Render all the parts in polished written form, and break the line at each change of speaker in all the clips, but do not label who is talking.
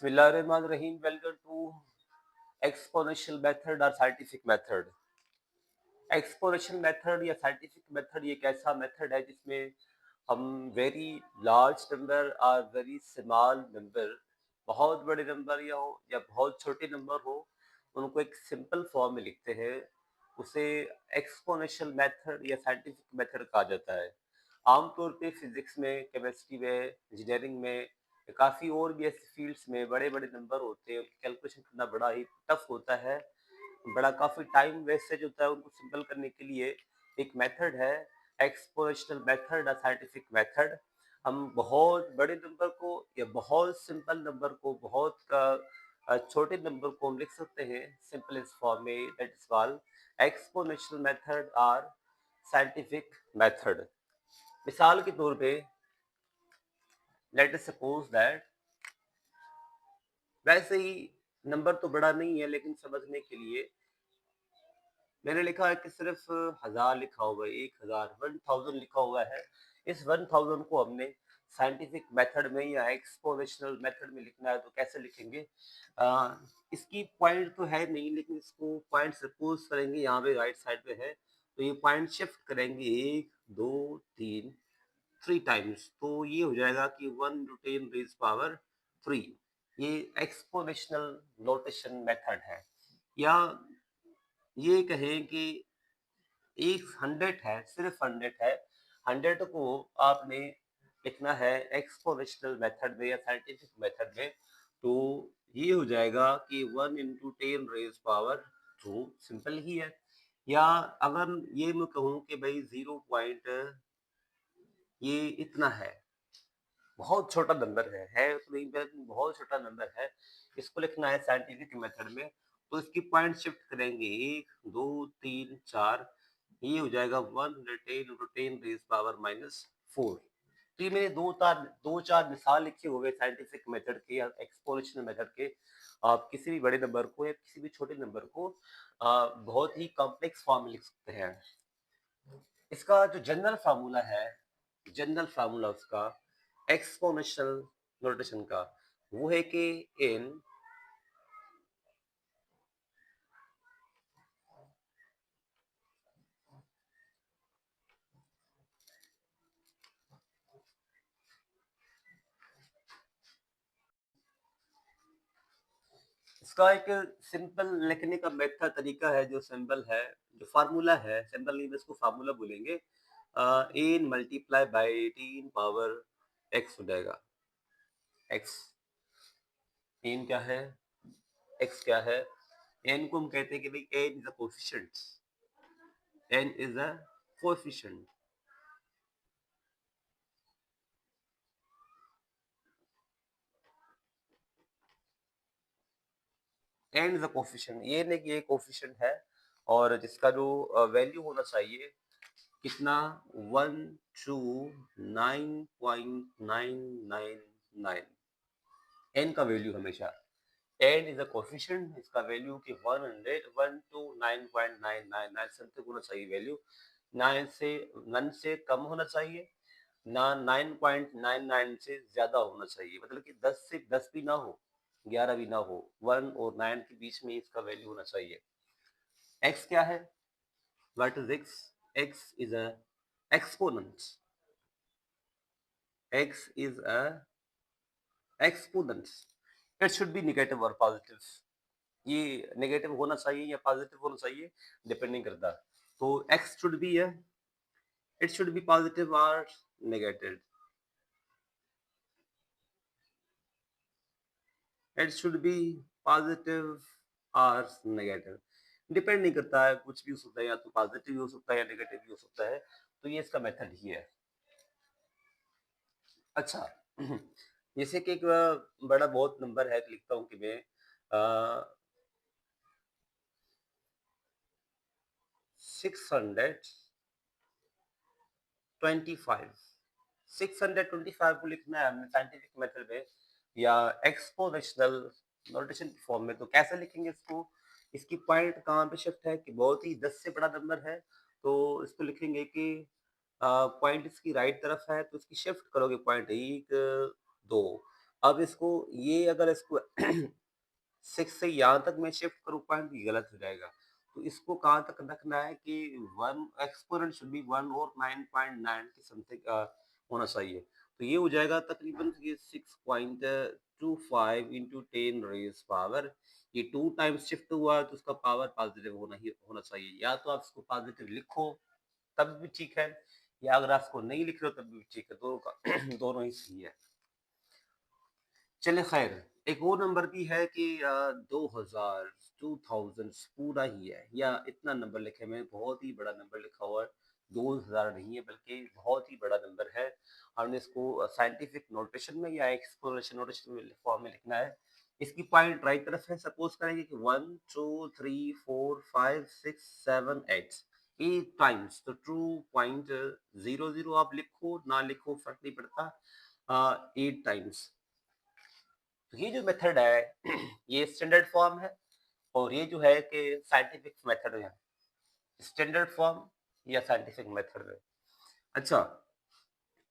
Bismillahirrahmanirrahim. Welcome to exponential method or scientific method. Exponential method या scientific method ये एक ऐसा मेथड है जिसमें हम वेरी लार्ज नंबर और वेरी स्मॉल नंबर, बहुत बड़े नंबर या हो या बहुत छोटे नंबर हो, उनको एक सिंपल फॉर्म में लिखते हैं। उसे एक्सपोनेंशियल मेथड या साइंटिफिक मेथड कहा जाता है। आमतौर पे फिजिक्स में, केमिस्ट्री में, इंजीनियरिंग में, काफ़ी और भी ऐसी फील्ड्स में बड़े बड़े नंबर होते हैं, कैलकुलेशन करना बड़ा ही टफ होता है, बड़ा काफ़ी टाइम वेस्टेज होता है उनको सिंपल करने के लिए। एक मेथड है एक्सपोनेंशियल मेथड या साइंटिफिक मेथड। हम बहुत बड़े नंबर को या बहुत सिंपल नंबर को, छोटे नंबर को हम लिख सकते हैं सिंपलेस्ट फॉर्म में, that is called exponential method और साइंटिफिक मेथड। मिसाल के तौर पे लेट अस सपोज दैट, वैसे ही नंबर तो बड़ा नहीं है लेकिन समझने के लिए मैंने लिखा है कि सिर्फ 1000 लिखा हुआ है, 1000, 1000 लिखा हुआ है। इस 1000 को हमने साइंटिफिक मेथड में या एक्सपोनेंशियल मेथड में लिखना है तो कैसे लिखेंगे? इसकी पॉइंट तो है नहीं लेकिन इसको पॉइंट सपोज करेंगे, यहाँ पे राइट साइड पे है तो ये पॉइंट शिफ्ट करेंगे 1 2 3 3 टाइम्स, तो ये हो जाएगा कि 1 टू 10 रेज पावर 3। ये एक्सपोनेंशियल नोटेशन मेथड है। या ये कहें कि एक 100 है, सिर्फ 100 है, 100 को आपने लिखना है एक्सपोनेंशियल मेथड में या साइंटिफिक मेथड में, तो ये हो जाएगा कि 1 इंटू 10 रेज पावर 2, सिंपल ही है। या अगर ये मैं कहूँ कि भाई 0 पॉइंट ये इतना है, बहुत छोटा नंबर है तो नहीं, बहुत छोटा नंबर है, इसको लिखना है साइंटिफिक मेथड में, तो इसकी पॉइंट शिफ्ट करेंगे 1 2 3 4, ये हो जाएगा 110 इंटू 10 रेज पावर माइनस 4। तो ये मैंने दो चार मिसाल लिखे हुए साइंटिफिक मेथड के या एक्सपोनेंशियल मेथड के। आप किसी भी बड़े नंबर को या किसी भी छोटे नंबर को बहुत ही कॉम्प्लेक्स फॉर्म में लिख सकते हैं। इसका जो जनरल फार्मूला उसका एक्सपोनेंशियल नोटेशन का, वो है कि एन इसका एक सिंपल लिखने का मेथड तरीका है, जो सिंबल है, जो फार्मूला है, सिंबल नहीं इसको फार्मूला बोलेंगे। N multiply by 18 power X हो जाएगा। एक्स, एन क्या है, एक्स क्या है? एन को हम कहते हैं कि भाई N is a coefficient, N is a coefficient. N is a coefficient, ये नहीं कि ये कोफिशिएंट है और जिसका जो वैल्यू होना चाहिए कितना, 129.999। एन का वैल्यू हमेशा, एन इज अ कोफिशिएंट, इसका वैल्यू कि 129.999 समथिंग होना चाहिए वैल्यू। 9 से, नन से कम होना चाहिए ना, 9.99 से ज्यादा होना चाहिए, मतलब कि 10 से 10 भी ना हो, 11 भी ना हो, 1 और 9 के बीच में इसका वैल्यू होना चाहिए। एक्स क्या है? What is x? X is a exponent, x is a exponent, it should be negative or positive। ये नेगेटिव होना चाहिए या पॉजिटिव होना चाहिए, डिपेंडिंग करता है। तो x should be है, it should be positive or negative, it should be positive or negative, depend नहीं करता है, कुछ भी हो सकता है, या तो पॉजिटिव भी हो सकता है या नेगेटिव भी हो सकता है। तो ये इसका मेथड ही है। अच्छा, जैसे कि एक बड़ा बहुत नंबर है, लिखता हूँ कि मैं 625, 625 को लिखना है हमने साइंटिफिक मेथड में या एक्सपोनेंशियल नोटेशन की फॉर्म में, तो कैसे लिखेंगे इसको? इसकी पॉइंट कहाँ पे शिफ्ट है कि बहुत ही 10 से बड़ा नंबर है, तो इसको लिखेंगे कि पॉइंट इसकी राइट तरफ है तो इसकी शिफ्ट करोगे पॉइंट 1 2, अब इसको ये अगर इसको 6 से यहाँ तक मैं शिफ्ट करूँ पॉइंट, ये गलत हो जाएगा। तो इसको कहाँ तक रखना है कि 1 एक्सपोनेंट शुड बी 1 और 9.9 के समथिंग होना चाहिए। तो ये हो जाएगा तकरीबन ये 6.25 इंटू 10 रेज़ पावर, ये 2 टाइम्स शिफ्ट हुआ है तो उसका पावर पॉजिटिव होना चाहिए। या तो आप इसको पॉजिटिव लिखो तब भी ठीक है, या अगर आप इसको नहीं लिख रहे हो तब भी ठीक है, दोनों का दोनों ही सही है। चलिए खैर, एक और नंबर भी है कि 2000 2000 पूरा ही है, या इतना नंबर लिखे में बहुत ही बड़ा नंबर लिखा हुआ है, 2000 नहीं है बल्कि बहुत ही बड़ा नंबर है। हमने इसको साइंटिफिक नोटेशन में या एक्सप्लोरेशन नोटेशन में फॉर्म में लिखना है। इसकी पॉइंट राइट तरफ है, सपोज करेंगे कि 1 2 3 4 5 6 7 8 8 टाइम्स, तो ट्रू पॉइंट 00 आप लिखो ना लिखो फर्क नहीं पड़ता, 8 टाइम्स। तो ये जो मेथड है ये स्टैंडर्ड फॉर्म है, और ये जो है कि साइंटिफिक मेथड है। स्टैंडर्ड फॉर्म या साइंटिफिक मेथड है। अच्छा,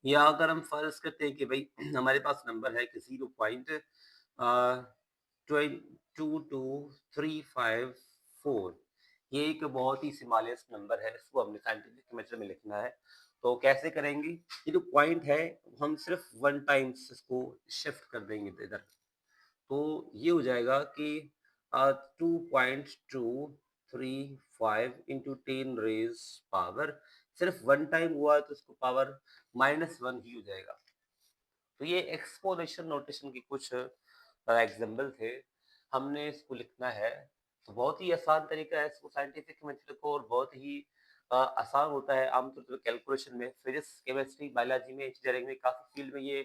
या अगर हम फर्ज करते हैं कि भाई हमारे पास नंबर है कि 0.22354, ये एक बहुत ही सिमालियस नंबर है, इसको हमने साइंटिफिक मेथड में लिखना है। तो कैसे करेंगे, ये जो पॉइंट है हम सिर्फ 1 टाइम्स इसको शिफ्ट कर देंगे इधर, तो ये हो जाएगा कि 2.235 इंटू 10 रेज पावर, सिर्फ 1 टाइम हुआ है तो इसको पावर -1 ही हो जाएगा। तो ये एक्सपोनेंशियल नोटेशन की कुछ एग्जाम्पल थे, हमने इसको लिखना है। तो बहुत ही आसान तरीका है इसको साइंटिफिक मेथड को, और बहुत ही आसान होता है आमतौर पर कैलकुलेशन में, फिजिक्स केमिस्ट्री बायोलॉजी में इंजीनियरिंग में काफ़ी फील्ड में ये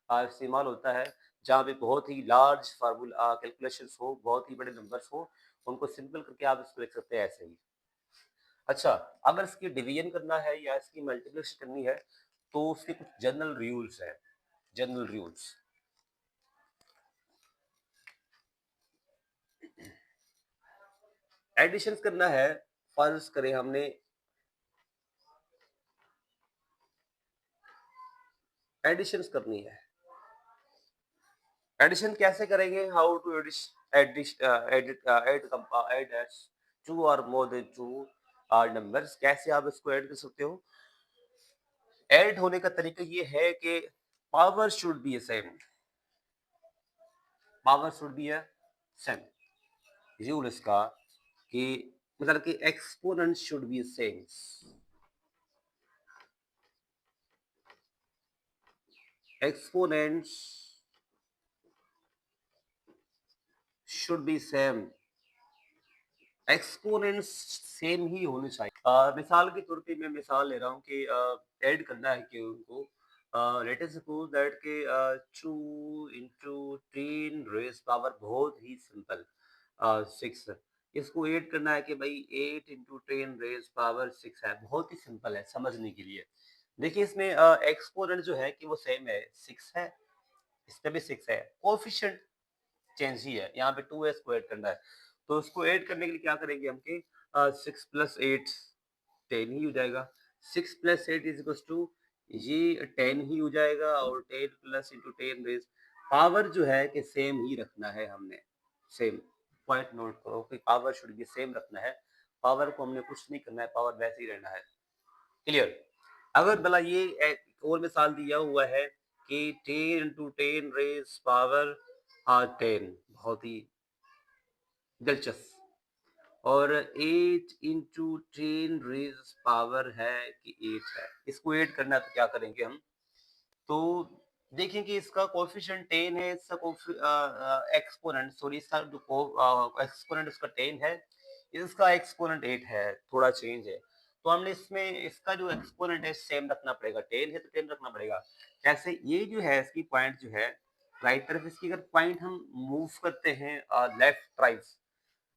इस्तेमाल होता है, जहाँ पे बहुत ही लार्ज फार्मूला कैलकुलेशंस हो, बहुत ही बड़े नंबर्स हो, उनको सिंपल करके आप इसको लिख सकते हैं ऐसे ही। अच्छा, अगर इसकी डिवीजन करना है या इसकी मल्टीप्लिकेशन करनी है तो उसके कुछ जनरल रूल्स हैं, जनरल रूल्स। एडिशन करना है, फर्ज करें हमने एडिशन करनी है। एडिशन कैसे करेंगे, हाउ टू एड टू और more than two are numbers, कैसे आप इसको ऐड कर सकते हो। ऐड होने का तरीका ये है कि power should be same, power should be same. Rule इसका कि मतलब कि exponent should be same, exponents should be same, exponents same ही होने चाहिए। मिसाल के तौर पे मैं मिसाल ले रहा हूँ कि ऐड करना है कि उनको, लेट अस सपोज दैट के 2 इंटू 10 रेज पावर, बहुत ही सिंपल 6, इसको ऐड करना है कि भाई 8 इंटू 10 रेज पावर 6 है, बहुत ही सिंपल है समझने के लिए। देखिए इसमें एक्सपोनेंट जो है कि वो सेम है, 6 है, इस पे भी 6 है, कोएफिशिएंट चेंज ही है, यहाँ पे 2 एस को ऐड करना है। तो उसको ऐड करने के लिए क्या करेंगे हम कि 6 प्लस 8 10 ही हो जाएगा, 6 प्लस 8 इज इक्वल्स टू ये 10 ही हो जाएगा, और 10 प्लस इंटू 10 रेज पावर जो है कि सेम ही रखना है हमने, सेम। पॉइंट नोट करो कि पावर शुड बी सेम रखना है, पावर को हमने कुछ नहीं करना है, पावर वैसे ही रहना है। क्लियर। अगर भला ये एक और मिसाल दिया हुआ है कि 10 इंटू 10 रेज पावर 10, बहुत ही दिलचस्प, और 8 इंटू 10 रेज पावर है कि 8 है, इसको ऐड करना है तो क्या करेंगे हम, तो देखें कि इसका कोएफिशिएंट 10 है, इसका एक्सपोनेंट सॉरी इसका जो एक्सपोनेंट उसका 10 है, इसका एक्सपोनेंट 8 है, थोड़ा चेंज है। तो हमने इसमें इसका जो एक्सपोनेंट है सेम रखना पड़ेगा, 10 है तो 10 रखना पड़ेगा। कैसे, ये जो है इसकी पॉइंट जो है राइट तरफ, इसकी अगर पॉइंट हम मूव करते हैं लेफ्ट राइट,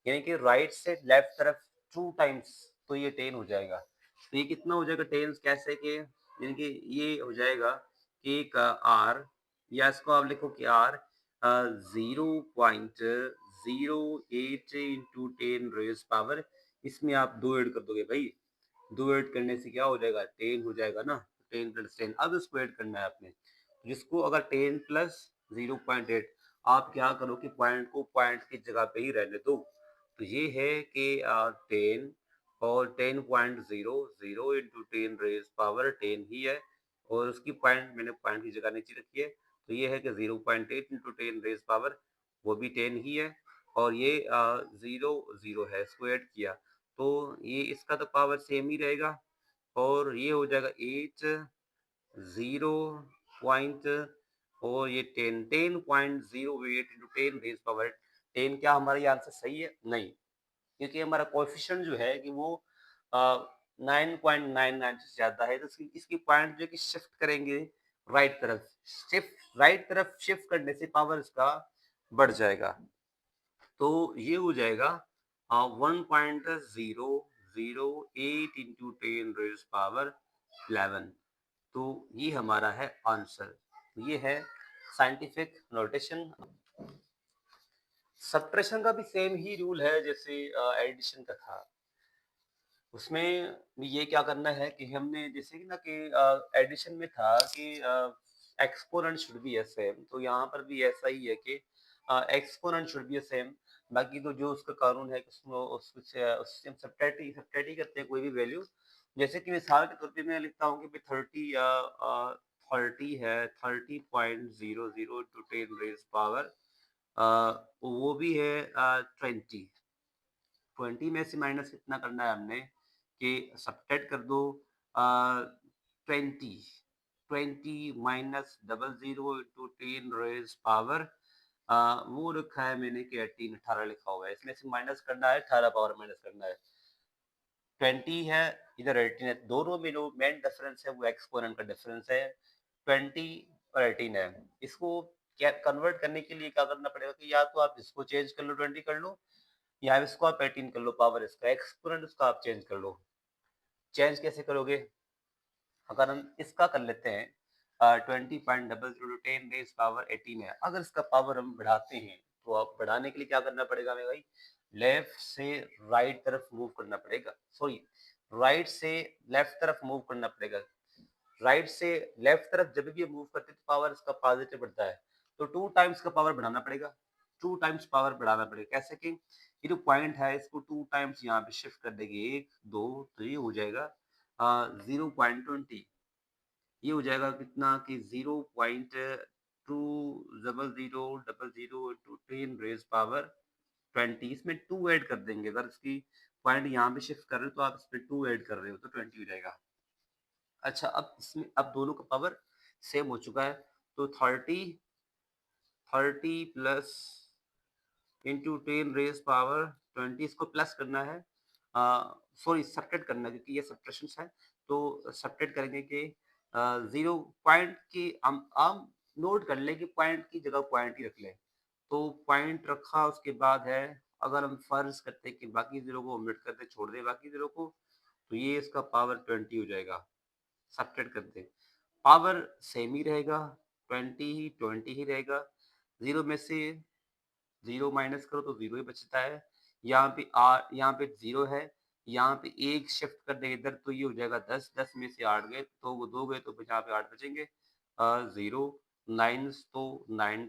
यानी कि राइट से लेफ्ट तरफ 2 टाइम्स, तो ये 10 हो जाएगा। तो ये कितना हो जाएगा 10, कैसे कि यानी कि ये हो जाएगा कि एक आर, या इसको आप लिखो कि आर 0.08 इंटू 10 रेज पावर, इसमें आप 2 ऐड कर दोगे भाई, 2 ऐड करने से क्या हो जाएगा 10 हो जाएगा ना, 10 प्लस 10, अब इसको ऐड करना है आपने, जिसको अगर 10 प्लस 0.8। आप क्या करो कि पॉइंट को पॉइंट की जगह पे ही रहने दो। तो ये है कि 10 और 10.00 इंटू 10 रेज़ पावर 10 ही है, और उसकी पॉइंट मैंने पॉइंट की जगह नीचे रखी है। तो ये है कि 0.8 इंटू 10 रेज़ पावर वो भी 10 ही है, और ये 0 है, इसको ऐड किया तो ये इसका तो पावर सेम ही रहेगा, और ये हो जाएगा 8 0 पॉइंट, और ये 10.08 इंटू 10 रेज़ पावर 10। क्या हमारा ये आंसर सही है? नहीं, क्योंकि हमारा कोएफिशिएंट जो है कि वो 9.99 से ज़्यादा है, तो इसकी इसकी पॉइंट जो है कि शिफ्ट करेंगे राइट तरफ। राइट तरफ शिफ्ट करने से पावर इसका बढ़ जाएगा। तो ये हो जाएगा 1.008 इंटू 10 रेज़ पावर 11। तो ये हमारा है आंसर। ये है साइंटिफिक नोटेशन। सब्ट्रैक्शन का भी सेम ही रूल है जैसे एडिशन का था। उसमें भी ये क्या करना है कि हमने जैसे कि ना कि एडिशन में था कि एक्सपोनेंट शुड बी सेम, तो यहाँ पर भी ऐसा ही है कि एक्सपोनेंट शुड बी सेम। बाकी तो जो उसका कानून है कि उसमें उससे हम सब्ट्रैक्ट ही करते हैं कोई भी वैल्यू। जैसे कि मिसाल के तौर पे मैं लिखता हूँ कि 30 है, 30.00 टू 10 रेज़ पावर वो भी है 20। 20 में से माइनस कितना करना है हमने कि सब्ट्रैक्ट कर दो 20। 20 माइनस 00 इंटू 10 रेज़ पावर वो रखा है मैंने कि 18 लिखा हुआ है, इसमें से माइनस करना है 18 पावर माइनस करना है। 20 है, इधर 18 है, दोनों में जो मेन डिफरेंस है वो एक्सपोनेंट का डिफरेंस है। 20 और 18 है। इसको क्या कन्वर्ट करने के लिए क्या करना पड़ेगा कि या तो आप इसको चेंज कर लो, 20 कर लो, या इसको आप 18 कर लो, पावर इसका एक्सपोनेंट उसका आप चेंज कर लो। चेंज कैसे करोगे? अगर हम इसका कर लेते हैं 20.00 10 रेज़ पावर 18 है, अगर इसका पावर हम बढ़ाते हैं तो आप बढ़ाने के लिए क्या करना पड़ेगा हमें भाई? लेफ्ट से राइट तरफ मूव करना पड़ेगा, सॉरी राइट से लेफ्ट तरफ मूव करना पड़ेगा। राइट से लेफ्ट तरफ जब भी मूव करते हैं तो पावर इसका पॉजिटिव बढ़ता है, तो 2 टाइम्स का पावर बढ़ाना पड़ेगा। 2 टाइम्स पावर बढ़ाना पड़ेगा, कैसे कि ये जो पॉइंट है इसको 2 टाइम्स यहाँ पे शिफ्ट कर देंगे, 1 2, तो ये हो जाएगा 0.20। ये हो जाएगा कितना कि 0.20000 इंटू 10 रेज़ पावर 20। इसमें 2 ऐड कर देंगे, अगर इसकी पॉइंट यहाँ पे शिफ्ट कर रहे हो तो आप इसमें 2 ऐड कर रहे हो तो 20 हो जाएगा। अच्छा, अब इसमें अब दोनों का पावर सेम हो चुका है, तो 30 प्लस इंटू 10 रेज़ पावर 20, इसको प्लस करना है, सॉरी सब्ट्रैक्ट करना है क्योंकि ये सब्ट्रैक्शंस है, तो सब्ट्रैक्ट करेंगे कि 0 पॉइंट की हम नोट कर लें कि पॉइंट की जगह पॉइंट ही रख लें। तो पॉइंट रखा, उसके बाद है अगर हम फर्ज करते हैं कि बाकी ज़ीरो को ओमिट करते, छोड़ दें बाकी ज़ीरो को, तो ये इसका पावर 20 हो जाएगा। सब्ट्रैक्ट करते हैं, पावर सेम ही रहेगा, 20 ही रहेगा। 0 में से 0 माइनस करो तो 0 ही बचता है। यहाँ पे 0 है, यहाँ पे 1 शिफ्ट कर देंगे इधर तो ये हो जाएगा 10। 10 में से 8 गए तो वो 2 गए तो यहाँ पे 8 बचेंगे। 0 नाइन्स तो 9,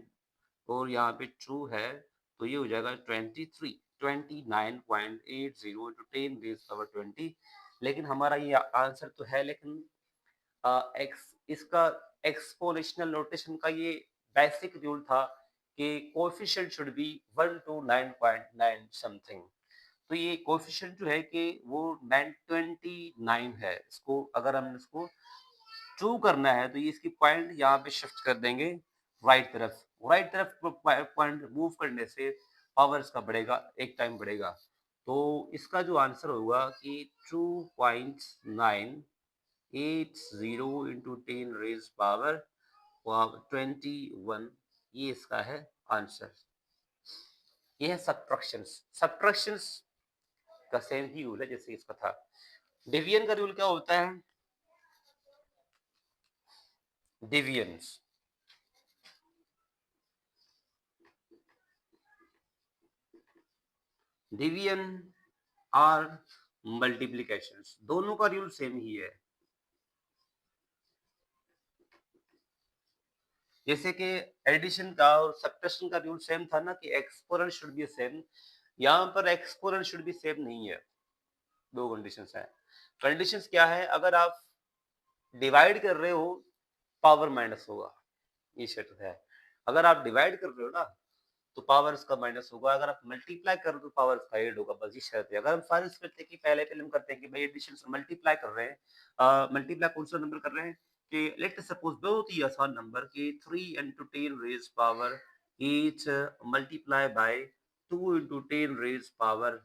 और यहाँ पे 2 है तो ये हो जाएगा 23। 29.80 इंटू 10 रेज़ पावर 20। लेकिन हमारा ये आंसर तो है, लेकिन एक्स इसका एक्सपोनेंशियल नोटेशन का ये बेसिक रूल था कि coefficient should be 1 to 9.9 something. तो ये कोएफिशिएंट जो है कि वो 929 है। इसको अगर हम इसको ट्रू करना है तो ये इसकी पॉइंट यहाँ पे शिफ्ट कर देंगे राइट तरफ। राइट तरफ पॉइंट मूव करने से पावर इसका बढ़ेगा, एक टाइम बढ़ेगा। तो इसका जो आंसर होगा कि 2.980 इंटू 10 रेज़ पावर 21, ये इसका है आंसर। ये है सब्ट्रैक्शंस। सब्ट्रैक्शंस का सेम ही रूल है जैसे इसका था। डिवीजन का रूल क्या होता है? डिवियंस, डिवीजन और मल्टीप्लिकेशंस, दोनों का रूल सेम ही है। जैसे कि एडिशन का और सब्ट्रैक्शन का रूल सेम था ना कि एक्सपोनेंट शुड बी सेम, यहाँ पर एक्सपोनेंट शुड बी सेम नहीं है। दो कंडीशंस हैं। कंडीशंस क्या है? अगर आप डिवाइड कर रहे हो, पावर माइनस होगा, ये शर्त है। अगर आप डिवाइड कर रहे हो ना, तो पावर इसका माइनस होगा। अगर आप मल्टीप्लाई कर रहे हो तो पावर इसका ऐड होगा, बस ये शर्त है। अगर हम फर्ज करते हैं कि पहले हम करते हैं कि भाई एडिशन से मल्टीप्लाई कर रहे हैं, मल्टीप्लाई कौन सा नंबर कर रहे हैं कि लेट सपोज बहुत ही आसान नंबर कि 3 into 10 raised power 8 multiply by 2 into 10 raised power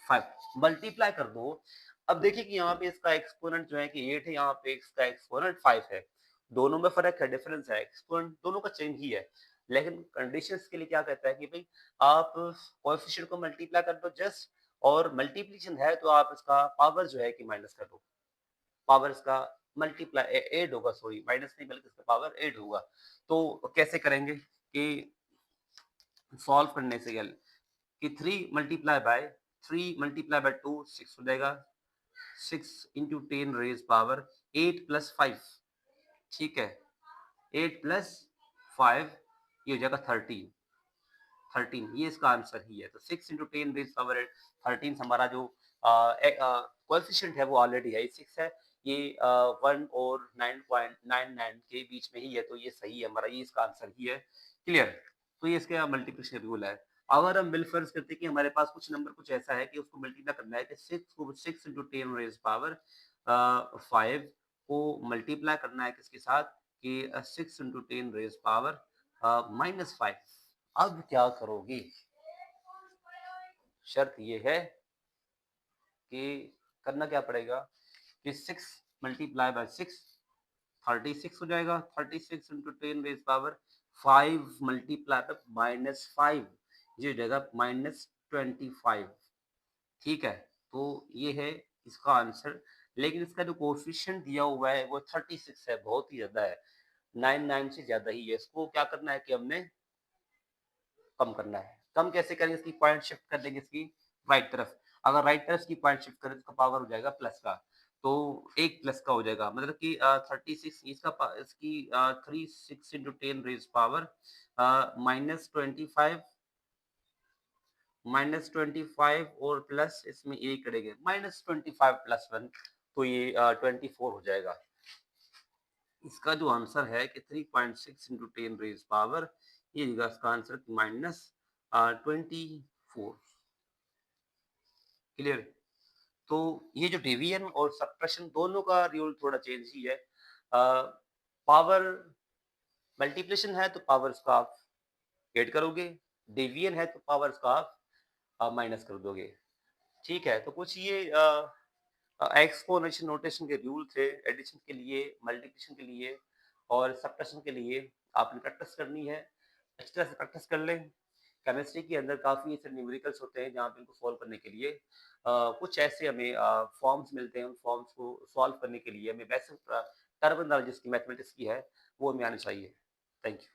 5 multiply कर दो। अब देखिए कि यहाँ पे इसका एक्सपोनेंट जो है कि 8 है, यहाँ पे इसका एक्सपोनेंट 5 है। दोनों में फर्क है, डिफरेंस है, एक्सपोनेंट दोनों का चेंज ही है। लेकिन कंडीशंस के लिए क्या कहता है कि भाई आप कोएफिशिएंट को मल्टीप्लाई कर दो जस्ट, और मल्टीप्लिकेशन है तो आप इसका पावर जो है कि माइनस कर दो। पावर इसका मल्टीप्लाई ऐड होगा, सॉरी माइनस नहीं बल्कि इसका पावर ऐड होगा। तो कैसे करेंगे कि सॉल्व करने से कि 3 मल्टीप्लाई बाय 2 6 हो जाएगा। 6 into 10 रेज़ पावर 8 प्लस 5, ठीक है? 8 प्लस 5 ये हो जाएगा 13, ये इसका आंसर ही है। तो 6 into 10 रेज़ पावर 8 13 हमारा जो कोएफिशिएंट है वो ऑलरेडी है, 6 है। ये 1 और 9.99 के बीच में ही है, तो ये सही है हमारा, ये इसका आंसर ही है। क्लियर? तो ये इसका मल्टीप्लिकेशन रूल है। अगर हम बिलफर्ज करते हैं कि हमारे पास कुछ नंबर कुछ ऐसा है कि उसको मल्टीप्लाई करना है कि 6 को 6 into 10 रेज़ पावर 5 को मल्टीप्लाई करना है किसके साथ कि 6 into 10 रेज़ पावर -5। अब क्या करोगे? शर्त ये है कि करना क्या पड़ेगा कि 6 मल्टीप्लाई बाय 6 36 हो जाएगा। 36 into 10 rays power 5 multiply by -5 ये हो जाएगा -25। ठीक है? तो ये है इसका आंसर। लेकिन इसका जो कोएफिशिएंट दिया हुआ है वो 36 है, बहुत ही ज़्यादा है। 99 से ज़्यादा ही है। इसको क्या करना है कि हमने कम करना है। कम कैसे करेंगे? इसकी पॉइंट शिफ्ट कर देंगे इसकी राइट तरफ। अगर राइट तरफ की पॉइंट शिफ्ट करें तो इसका पावर हो जाएगा प्लस का। तो 1 प्लस का हो जाएगा, मतलब कि 36 इसकी 3 6 into 10 रेज़ पावर -25 -25 और प्लस इसमें ये करेंगे -25 प्लस 1 तो ये 24 हो जाएगा। इसका जो आंसर है कि 3.6 into 10 रेज़ पावर ये होगा इसका आंसर -24। क्लियर? तो ये जो डिवीजन और सब्ट्रैक्शन दोनों का रूल थोड़ा चेंज ही है। पावर मल्टीप्लिकेशन है तो पावर इसका आप ऐड करोगे, डिवीजन है तो पावर इसका आप माइनस कर दोगे। ठीक है? तो कुछ ये एक्सपोनेंशियल नोटेशन के रूल थे एडिशन के लिए, मल्टीप्लिकेशन के लिए और सब्ट्रैक्शन के लिए। आपने प्रैक्टिस करनी है, अच्छी तरह से प्रैक्टिस कर लें। केमिस्ट्री के अंदर काफ़ी ऐसे न्यूमेरिकल्स होते हैं जहाँ पे इनको सॉल्व करने के लिए कुछ ऐसे हमें फॉर्म्स मिलते हैं। उन फॉर्म्स को सॉल्व करने के लिए हमें बेसिक टर्मिनोलॉजीज़ की मैथमेटिक्स की है, वो हमें आनी चाहिए। Thank you.